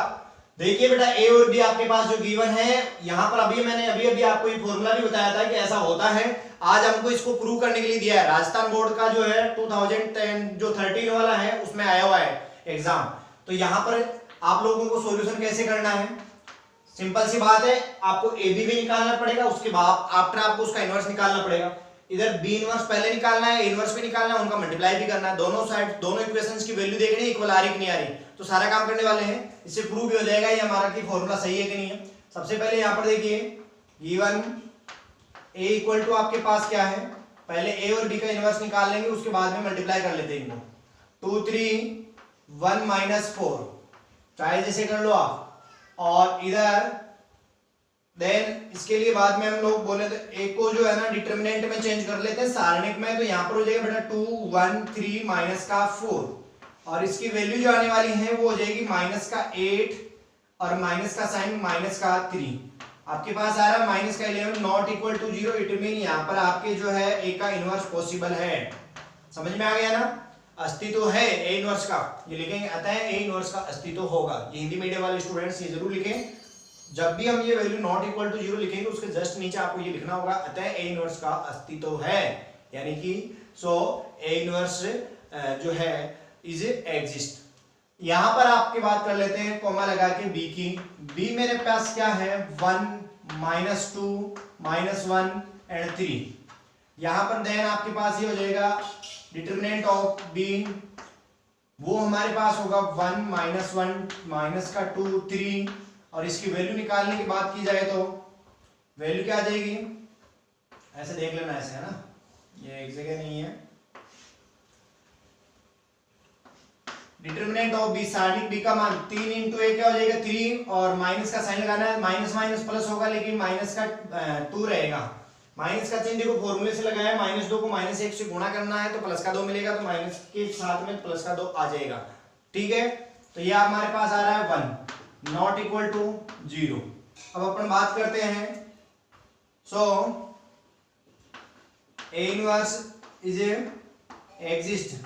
A: देखिए बेटा a और b आपके पास जो गिवन है, यहाँ पर मैंने अभी आपको ये फॉर्मूला भी बताया था कि ऐसा होता है। आज हमको इसको प्रूव करने के लिए दिया है, राजस्थान बोर्ड का जो है 2010 जो 13 वाला है उसमें आया हुआ है एग्जाम। तो यहाँ पर आप लोगों को सॉल्यूशन कैसे करना है, सिंपल सी बात है, आपको ए बी भी निकालना पड़ेगा, उसके बाद आफ्टर आपको उसका इनवर्स निकालना पड़ेगा। इधर बी इनवर्स पहले निकालना है, ए इनवर्स भी निकालना है, उनका मल्टीप्लाई भी करना है, दोनों साइड दोनों इक्वेशंस की वैल्यू देखनी है इक्वल आ रही कि नहीं आ रही, तो सारा काम करने वाले हैं। इससे प्रूव भी हो जाएगा ये हमारा कि फॉर्मूला सही है कि नहीं है। सबसे पहले यहाँ पर देखिए गिवन ए इक्वल टू आपके पास क्या है, पहले ए और बी का इनवर्स निकाल लेंगे, उसके बाद में मल्टीप्लाई कर लेते हैं इनको। 2 3 1 - 4 चाहे जैसे कर लो आप, और इधर देन इसके लिए बाद में हम लोग बोले तो एक को जो है ना डिटरमिनेंट में चेंज कर लेते हैं सारणिक में, तो यहाँ पर हो जाएगा बेटा 2 1 3 माइनस का 4, और इसकी वैल्यू जो आने वाली है वो हो जाएगी माइनस का 8 और माइनस का साइन माइनस का 3। आपके पास आ रहा है माइनस का 11 not equal to 0, it mean यहाँ पर आपके जो है ए का इनवर्स पॉसिबल है। समझ में आ गया ना, अस्तित्व है ए इनवर्स का, ये लिखेंगे अतः ए इनवर्स का अस्तित्व होगा। ये हिंदी मीडियम वाले स्टूडेंट्स ये जरूर लिखें, जब भी हम ये वैल्यू नॉट इक्वल टू 0 लिखेंगे उसके जस्ट नीचे आपको ये लिखना होगा अतः ए इनवर्स का अस्तित्व है, यानी कि सो ए इनवर्स जो है इज एग्जिस्ट। यहां पर आपकी बात कर लेते हैं कॉमा लगा के बी की। बी मेरे पास क्या है 1 -2 -1 एंड 3। यहां पर देन आपके पास ये हो जाएगा डिटरमिनेंट ऑफ बी, वो हमारे पास होगा 1 -1 -2 3, और इसकी वैल्यू निकालने की बात की जाए तो वैल्यू क्या आ जाएगी, ऐसे देख लेना, ऐसे है ना, ये एक जगह नहीं है। डिटरमिनेंट ऑफ बी, सारणिक बी का मान 3 इंटू ए क्या हो जाएगा 3, और माइनस का साइन लगाना है, माइनस माइनस प्लस होगा लेकिन माइनस का 2 रहेगा। माइनस का चिन्ह देखो फॉर्मूले से लगाया है, -2 को -1 से गुणा करना है तो प्लस का 2 मिलेगा, तो माइनस के साथ में प्लस का 2 आ जाएगा। ठीक है, तो ये हमारे पास आ रहा है 1 नॉट इक्वल टू 0। अब अपन बात करते हैं, सो ए इनवर्स इज एग्जिस्ट।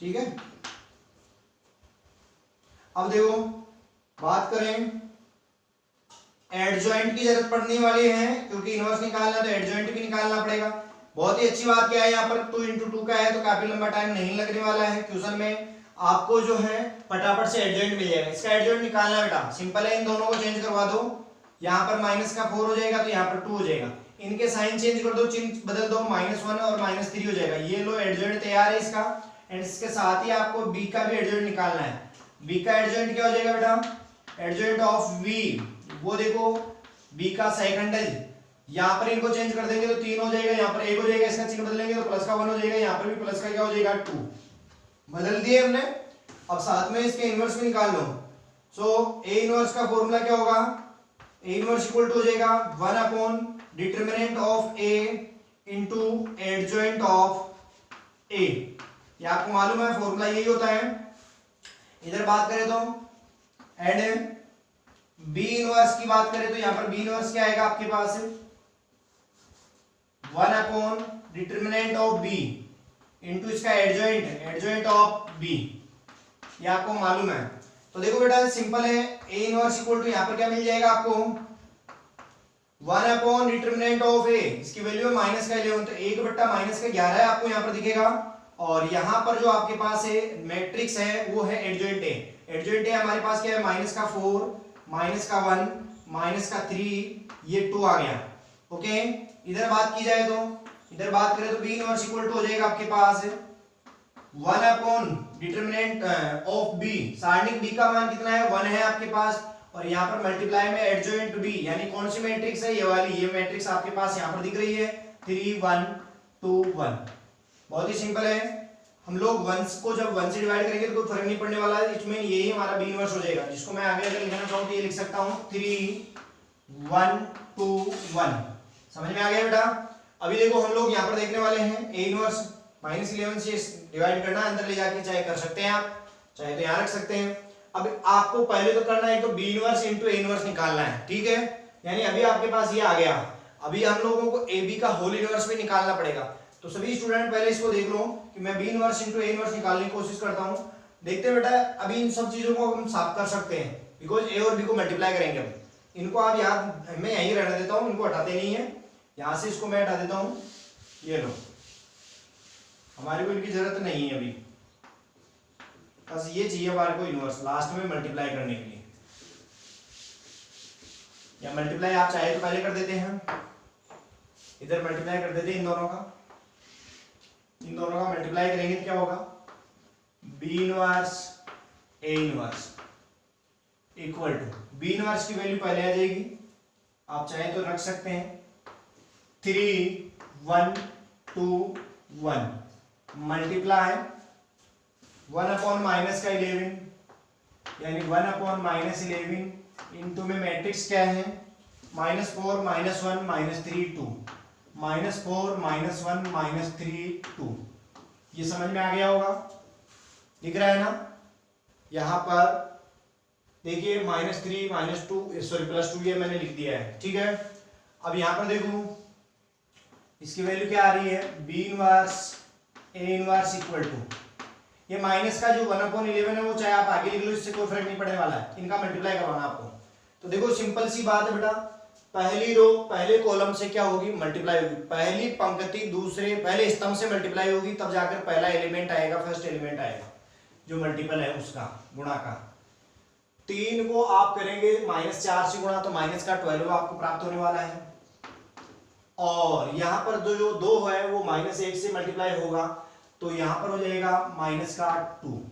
A: ठीक है, अब देखो बात करें एडजॉइंट की जरूरत पड़ने वाली है, क्योंकि इनवर्स निकालना है तो एडजॉइंट भी निकालना पड़ेगा। बहुत ही अच्छी बात क्या है, यहाँ पर 2 इंटू 2 का है तो काफी लंबा टाइम नहीं लगने वाला है। क्वेश्चन में आपको जो है फटाफट से एडजॉइंट मिल जाएगा। इसका एडजॉइंट निकालना बेटा सिंपल है, इन दोनों को चेंज करवा दो, यहाँ पर माइनस का 4 हो जाएगा तो यहाँ पर 2 हो जाएगा, इनके साइन चेंज कर दो, चिन्ह बदल दो, -1 और -3 हो जाएगा। ये लो एडजॉइंट तैयार है इसका, एंड इसके साथ ही आपको बी का भी एडजॉइंट निकालना है। बी का एडजॉइंट क्या हो जाएगा बेटा, एडजॉइंट ऑफ बी, वो देखो बी का सेकंडल, यहाँ पर इनको चेंज कर देंगे तो 3 हो जाएगा, यहाँ पर 1 हो जाएगा, इसका चिन्ह बदलेंगे तो प्लस का 1 हो जाएगा, यहाँ पर भी प्लस का क्या हो जाएगा 2, बदल दिए हमने। अब साथ में इसके इनवर्स भी निकाल लो। सो ए इनवर्स का फॉर्मूला क्या होगा, ए इनवर्स इक्वल टू हो जाएगा 1 upon determinant of A into adjoint of A. ये आपको मालूम है फॉर्मूला यही होता है। इधर बात करें तो एंड बी इनवर्स की बात करें तो यहां पर बी इनवर्स क्या आएगा आपके पास 1 upon determinant of B into इसका एडजॉइंट ऑफ बी, ये आपको मालूम है। तो देखो बेटा सिंपल है, ए इनवर्स इक्वल टू यहां पर क्या मिल जाएगा आपको 1 अपॉन डिटरमिनेंट ऑफ ए, इसकी वैल्यू है माइनस का 11, तो 1 बट्टा माइनस का 11 है आपको यहाँ पर दिखेगा, और यहाँ पर जो आपके पास है मैट्रिक्स है वो है एडजॉइंट ए। एडजॉइंट ए हमारे पास क्या है माइनस का 4 माइनस का 1 माइनस का 3, ये 2 आ गया। ओके, इधर बात की जाए तो इधर बात करें तो बी इनवर्स इक्वल टू हो जाएगा आपके पास 1 अपॉन डिटरमिनेंट ऑफ बी, सारणिक बी का मान कितना है 1 है आपके पास, और यहाँ पर मल्टीप्लाई में एडजॉइंट बी, यानी कौन सी मैट्रिक्स है ये वाली, ये मैट्रिक्स आपके पास यहाँ पर दिख रही है 3 1 2 1। बहुत ही सिंपल है, हम लोग वंस को जब 1 से डिवाइड करेंगे तो कोई फर्क नहीं पड़ने वाला है, इसमें यही हमारा बी इनवर्स हो जाएगा, जिसको मैं आगे अगर लिखना चाहूँ तो ये लिख सकता हूँ 3 1 2 1। समझ में आ गया बेटा। अभी देखो हम लोग यहाँ पर देखने वाले हैं ए इनवर्स -11 से डिवाइड करना, अंदर ले जाके चाहे कर सकते हैं आप, चाहे तो यहाँ रख सकते हैं। अब आपको पहले तो करना है तो B inverse into A inverse निकालना है। ठीक है, यानी अभी आपके पास ये आ गया, अभी हम लोगों को ए बी का होल इनवर्स भी निकालना पड़ेगा। तो सभी स्टूडेंट पहले इसको देख लो कि मैं B inverse into A inverse निकालने की कोशिश करता हूँ। देखते हैं बेटा, अभी इन सब चीजों को हम साफ कर सकते हैं, बिकॉज ए और बी को मल्टीप्लाई करेंगे। अब इनको आप याद मैं यहीं रहने देता हूँ, इनको हटाते नहीं है, यहाँ से इसको मैं हटा देता हूँ, ये लो, हमारे को इनकी जरूरत नहीं है अभी, बस ये चाहिए हमारे को इनवर्स लास्ट में मल्टीप्लाई करने के लिए। या मल्टीप्लाई आप चाहे तो पहले कर देते हैं, इधर मल्टीप्लाई कर देते हैं इन दोनों का मल्टीप्लाई करेंगे तो क्या होगा B inverse A inverse equal to, B inverse की वैल्यू पहले आ जाएगी, आप चाहे तो रख सकते हैं 3 1 2 1 मल्टीप्लाई 1 अपॉन माइनस का 11, यानी 1 अपॉन -11 इंटू में मैट्रिक्स क्या है -4 -1 -3 2, -4 -1 -3 2। ये समझ में आ गया होगा, दिख रहा है ना। यहां पर देखिए -3 -2 सॉरी +2 ये मैंने लिख दिया है, ठीक है। अब यहां पर देखो इसकी वैल्यू क्या आ रही है, B inverse A inverse equal to, ये माइनस का जो 1/11 है वो चाहे आप आगे लिख लो, इससे कोई फर्क नहीं पड़ने वाला है, इनका मल्टीप्लाई करवाना आपको। तो देखो सिंपल सी बात है बेटा, पहली रो पहले कॉलम से क्या होगी, मल्टीप्लाई होगी। पहली पंक्ति दूसरे पहले स्तंभ से मल्टीप्लाई होगी, तब जाकर पहला एलिमेंट आएगा, फर्स्ट एलिमेंट आएगा जो मल्टीपल है उसका, गुणा का। 3 को आप करेंगे -4 से गुणा, तो माइनस का 12 आपको प्राप्त होने वाला है। और यहां पर जो 2 है वो -1 से मल्टीप्लाई होगा, तो यहां पर हो जाएगा -2,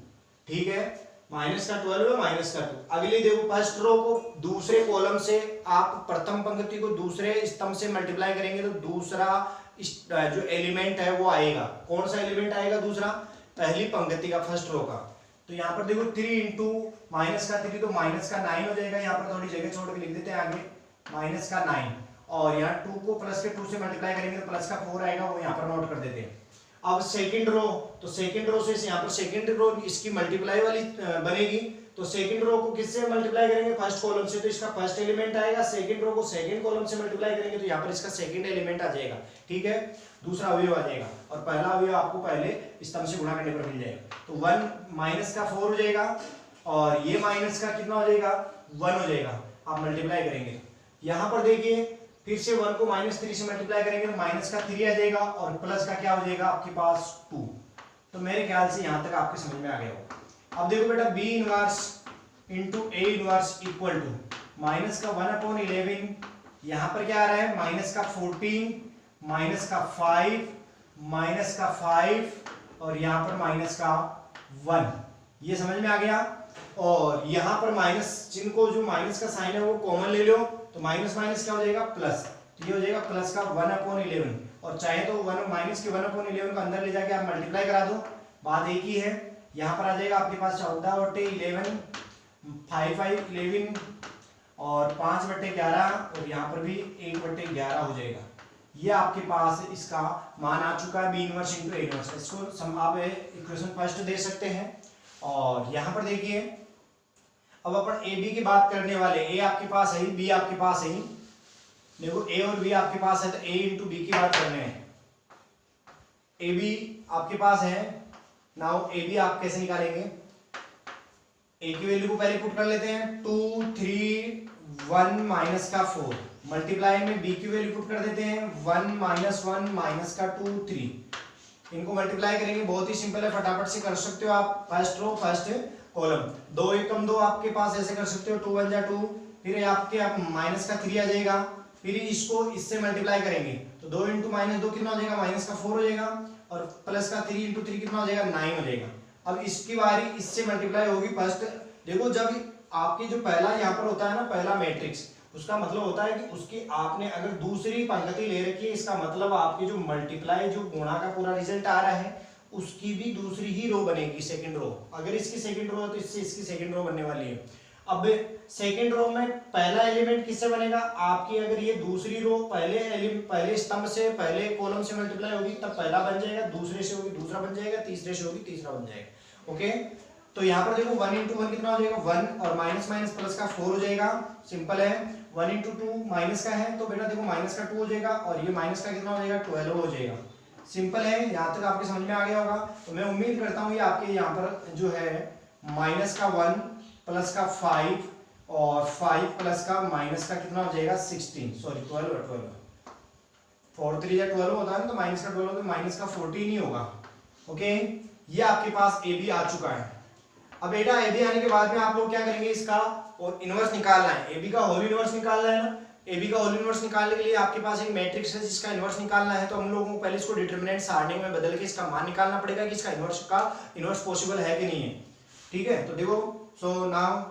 A: ठीक है। -12 -2। अगली देखो फर्स्ट रो को दूसरे कॉलम से आप प्रथम पंक्ति को दूसरे स्तंभ से मल्टीप्लाई करेंगे, तो दूसरा जो एलिमेंट है वो आएगा। कौन सा एलिमेंट आएगा दूसरा, पहली पंक्ति का, फर्स्ट रो का। तो यहाँ पर देखो 3 इंटू -3 तो -9 हो जाएगा। यहाँ पर थोड़ी जगह छोड़ के लिख देते हैं आगे, -9। और यहाँ 2 को प्लस के 2 से मल्टीप्लाई करेंगे तो प्लस का 4 आएगा, वो यहाँ पर नोट कर देते हैं। अब सेकंड रो, तो सेकंड रो से यहाँ पर सेकंड रो इसकी मल्टीप्लाई वाली बनेगी, तो सेकंड रो को किससे मल्टीप्लाई करेंगे, फर्स्ट कॉलम से, तो इसका फर्स्ट एलिमेंट आएगा। सेकंड रो को सेकंड कॉलम से मल्टीप्लाई करेंगे तो यहाँ पर इसका सेकंड एलिमेंट आ जाएगा, ठीक है, दूसरा अवयव आ जाएगा। और पहला अवयव आपको पहले स्तंभ से गुणा करने पर मिल जाएगा। तो 1 -4 हो जाएगा, और ये माइनस का कितना हो जाएगा, 1 हो जाएगा। आप मल्टीप्लाई करेंगे, यहाँ पर देखिए फिर से 1 को -3 से मल्टीप्लाई करेंगे तो -3 आ जाएगा, और प्लस का क्या हो जाएगा आपके पास 2। तो मेरे ख्याल से यहां तक आपके समझ में आ गया होगा। अब देखो बेटा B inverse into A inverse equal to -1/11, यहां पर क्या आ रहा है, -14 -5 और यहां पर -1। ये समझ में आ गया। और यहां पर माइनस चिन्ह को, जो माइनस का साइन है वो कॉमन ले लो, तो माइनस माइनस क्या हो जाएगा, प्लस। तो ये हो जाएगा प्लस का 1/11, और चाहे तो माइनस के 1/11 को अंदर ले जाके आप मल्टीप्लाई करा दो, बात एक ही है। यहाँ पर आ जाएगा आपके पास 14/11, 5/11 और 5/11, और यहाँ पर भी 1/11 हो जाएगा। ये आपके पास इसका मान आ चुका है, B inverse into A inverse. इसको आप इक्वेशन फर्स्ट दे सकते हैं। और यहाँ पर देखिए अब अपन ए बी की बात करने वाले, ए आपके पास है, बी आपके पास है। देखो ए और बी आपके पास है, तो ए इंटू बी की बात करने हैं। ए बी आपके पास है, नाउ ए बी आप कैसे निकालेंगे, ए की वैल्यू को पहले पुट कर लेते हैं, 2 3 1 -4, मल्टीप्लाई में बी की वैल्यू पुट कर देते हैं, 1 -1 -2 3। इनको मल्टीप्लाई करेंगे, बहुत ही सिंपल है, फटाफट से कर सकते हो आप। फर्स्ट रो फर्स्ट कॉलम, 2 एकम 2 आपके पास ऐसे कर सकते हो, 2 1 जा 2, फिर आपके -3 आ जाएगा, फिर इसको इससे मल्टीप्लाई करेंगे तो 2 इंटू -2 कितना हो जाएगा, -4 हो जाएगा, और प्लस का 3 इंटू 3 कितना हो जाएगा, 9 हो जाएगा। अब इसकी बारी इससे मल्टीप्लाई होगी फर्स्ट। देखो जब आपकी जो पहला यहाँ पर होता है ना, पहला मैट्रिक्स, उसका मतलब होता है कि उसकी आपने अगर दूसरी पंक्ति ले रखी है, इसका मतलब आपकी जो मल्टीप्लाई जो गुणा का पूरा रिजल्ट आ रहा है उसकी भी दूसरी ही रो बनेगी, सेकंड रो। अगर इसकी सेकंड रो है तो इससे इसकी सेकंड रो बनने वाली है। अब सेकंड रो में पहला एलिमेंट किससे बनेगा, आपकी अगर ये दूसरी रो पहले स्तंभ से पहले कॉलम से मल्टीप्लाई होगी तब पहला बन जाएगा, दूसरे से होगी दूसरा बन जाएगा, तीसरे से होगी तीसरा बन जाएगा। ओके, तो यहाँ पर देखो 1 इंटू 1 कितना हो जाएगा, 1, और माइनस माइनस प्लस का 4 हो जाएगा, सिंपल है। 1 इंटू 2 माइनस का है तो बेटा देखो माइनस का 2 हो जाएगा, और ये माइनस का कितना हो जाएगा, 12 हो जाएगा। सिंपल है, यहाँ तक आपके समझ में आ गया होगा। तो मैं उम्मीद करता हूँ ये आपके यहाँ पर जो है माइनस का 1 प्लस का 5 और 5 प्लस का माइनस का कितना हो जाएगा 16, सॉरी 12 4 3 या 12 होता है तो माइनस का 12 तो माइनस का 14 ही होगा। ओके, ये आपके पास ए बी आ चुका है। अब बेटा ए बी आने के बाद में आप लोग क्या करेंगे, इसका और इनवर्स निकालना है, ए बी का होल इनवर्स निकालना है ना। ए बी का होल इनवर्स निकालने के लिए आपके पास एक मैट्रिक्स है जिसका इनवर्स निकालना है, तो हम लोगों को पहले इसको डिटरमिनेंट सारणी में बदल के इसका मान निकालना पड़ेगा कि इसका इनवर्स पॉसिबल है कि नहीं है। ठीक है, तो देखो सो नाउ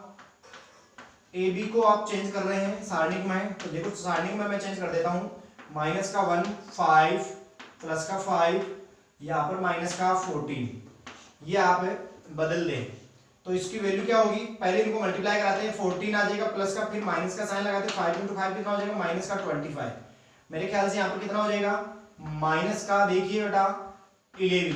A: ए बी को आप चेंज कर रहे हैं सारणी में, तो देखो सारणी में मैं चेंज कर देता हूँ, माइनस का 1 5 प्लस का 5 यहाँ पर माइनस का 14, ये आप बदल दें। तो इसकी वैल्यू क्या होगी, पहले इनको मल्टीप्लाई कराते हैं, 14 आ जाएगा प्लस का, फिर माइनस का साइन लगाते हैं, 5 × 5 कितना हो जाएगा माइनस का 25। मेरे ख्याल से यहाँ पर कितना हो जाएगा माइनस का, देखिए बेटा 11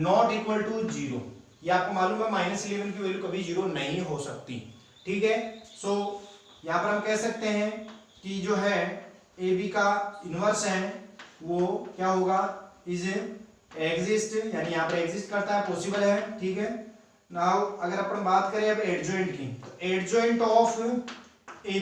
A: नॉट इक्वल टू 0। ये आपको मालूम है -11 की वैल्यू कभी 0 नहीं हो सकती, ठीक है। सो यहाँ पर हम कह सकते हैं कि जो है ए बी का इनवर्स है वो क्या होगा, इज एग्जिस्ट, यानी यहाँ पर एग्जिस्ट करता है, पॉसिबल है, ठीक है। नाउ अगर अपन बात करें अब एडजॉइंट की, तो एडजॉइंट ऑफ ए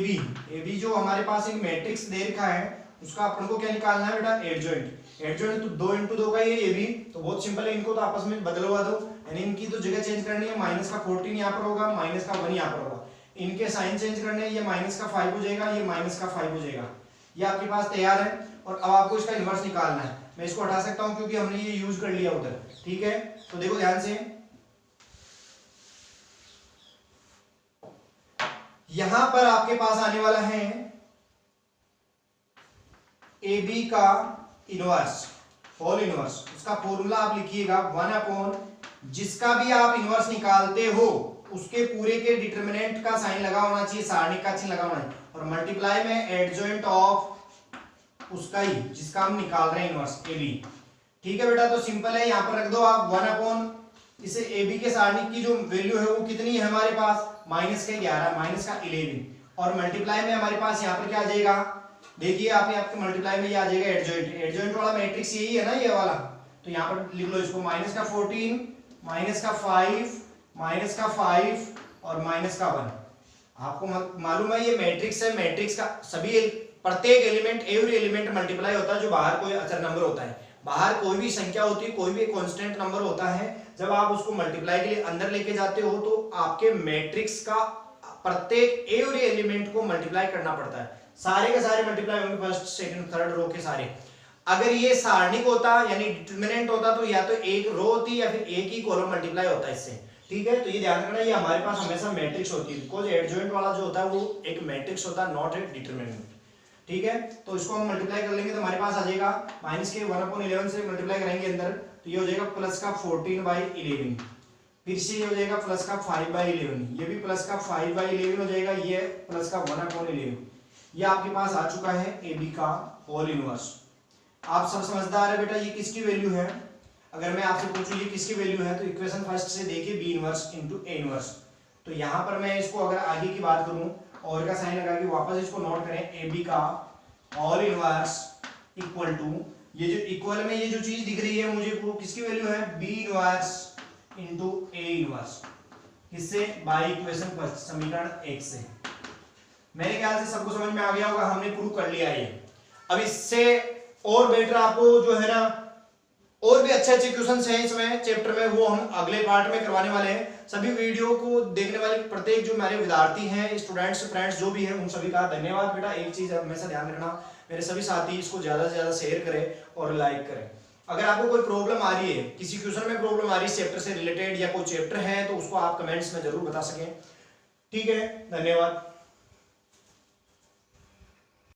A: बी जो हमारे पास एक मैट्रिक्स दे रखा है उसका अपन को क्या निकालना है बेटा, एडजॉइंट तो 2 × 2 का ये ए बी, तो बहुत सिंपल है, इनको तो आपस में बदलवा दो, यानी इनकी तो जगह चेंज करनी है, माइनस का 14 यहाँ पर होगा, माइनस का 1 यहाँ पर होगा, इनके साइन चेंज करने हैं, ये माइनस का 5 हो जाएगा, ये माइनस का 5 हो जाएगा, ये आपके पास तैयार है। और अब आपको इसका इनवर्स निकालना है, मैं इसको हटा सकता हूं क्योंकि हमने ये यूज कर लिया उधर, ठीक है। तो देखो ध्यान से, यहां पर आपके पास आने वाला है ए बी का इनवर्स, होल इनवर्स, उसका फॉर्मूला आप लिखिएगा 1/, जिसका भी आप इनवर्स निकालते हो उसके पूरे के डिटरमिनेंट का साइन लगा होना चाहिए, सारणिक का चिन्ह लगा होना चाहिए, और मल्टीप्लाई में एडजॉइंट ऑफ उसका ही जिसका हम निकाल रहे हैं इनवर्स ए बी, ठीक है बेटा। तो सिंपल है, यहां पर रख दो आप 1/, इसे ए बी के सारणिक की जो वैल्यू है वो कितनी है हमारे पास, -11 माइनस का 11, और मल्टीप्लाई में हमारे पास यहाँ पर क्या आ जाएगा, देखिए आपके मल्टीप्लाई में ये आ जाएगा एडजॉइंट वाला मैट्रिक्स यही है ना, ये वाला, तो यहाँ पर लिख लो इसको -14 -5 और -1। आपको मालूम है ये मैट्रिक्स है, मैट्रिक्स का सभी प्रत्येक एलिमेंट, एवरी एलिमेंट मल्टीप्लाई होता है जो बाहर कोई अचर नंबर होता है, बाहर कोई भी संख्या होती है, कोई भी कांस्टेंट नंबर होता है, जब आप उसको मल्टीप्लाई के लिए अंदर लेके जाते हो तो आपके मैट्रिक्स का प्रत्येक एवरी एलिमेंट को मल्टीप्लाई करना पड़ता है, सारे के सारे मल्टीप्लाई होंगे, फर्स्ट सेकंड थर्ड रो के सारे। अगर ये सारणिक होता यानी डिटरमिनेंट होता तो या तो एक रो होती या फिर एक ही कॉलम मल्टीप्लाई होता इससे, ठीक है। तो ये ध्यान रखना, ये हमारे पास हमेशा मैट्रिक्स होती है, बिकॉज एडजॉइंट वाला जो होता है वो एक मैट्रिक्स होता है, नॉट ए डिटरमिनेंट, ठीक है। तो इसको हम मल्टीप्लाई कर लेंगे तो हमारे पास आ जाएगा -1/11 से मल्टीप्लाई करेंगे अंदर, तो ये हो जाएगा प्लस का 14/11, फिर से ये हो जाएगा प्लस का 5/11, ये भी प्लस का 5/11 हो जाएगा, ये प्लस का 1/11, ये आपके पास आ चुका है ए बी का होल इनवर्स। आप सब समझदार है बेटा, ये किसकी वैल्यू है, अगर मैं आपसे पूछूं ये किसकी वैल्यू है, तो इक्वेशन फर्स्ट से देखिए B inverse into A inverse. तो यहां पर मैं इसको अगर आगे की बात करूं और का साइन लगा के वापस इसको नोट करें, ए बी का होल इनवर्स इक्वल टू, ये जो इक्वल में ये जो चीज दिख रही है मुझे वो किसकी वैल्यू है, B inverse into A inverse, किससे, बाय इक्वेशन फर्स्ट, समीकरण 1 से। मेरे ख्याल से सबको समझ में आ गया होगा, हमने प्रूव कर लिया ये। अब इससे और बेटर आपको जो है ना और भी अच्छे क्वेश्चंस हैं इसमें चैप्टर में, वो हम अगले पार्ट में करवाने वाले हैं। सभी वीडियो को देखने वाले प्रत्येक जो हमारे विद्यार्थी हैं, स्टूडेंट्स, फ्रेंड्स जो भी हैं, उन सभी का धन्यवाद बेटा। एक चीज हमेशा ध्यान रखना, मेरे सभी साथी इसको ज्यादा से ज्यादा शेयर करें और लाइक करें। अगर आपको कोई प्रॉब्लम आ रही है, किसी क्वेश्चन में प्रॉब्लम आ रही है चैप्टर से रिलेटेड या कोई चैप्टर है, तो उसको आप कमेंट्स में जरूर बता सकें, ठीक है। धन्यवाद।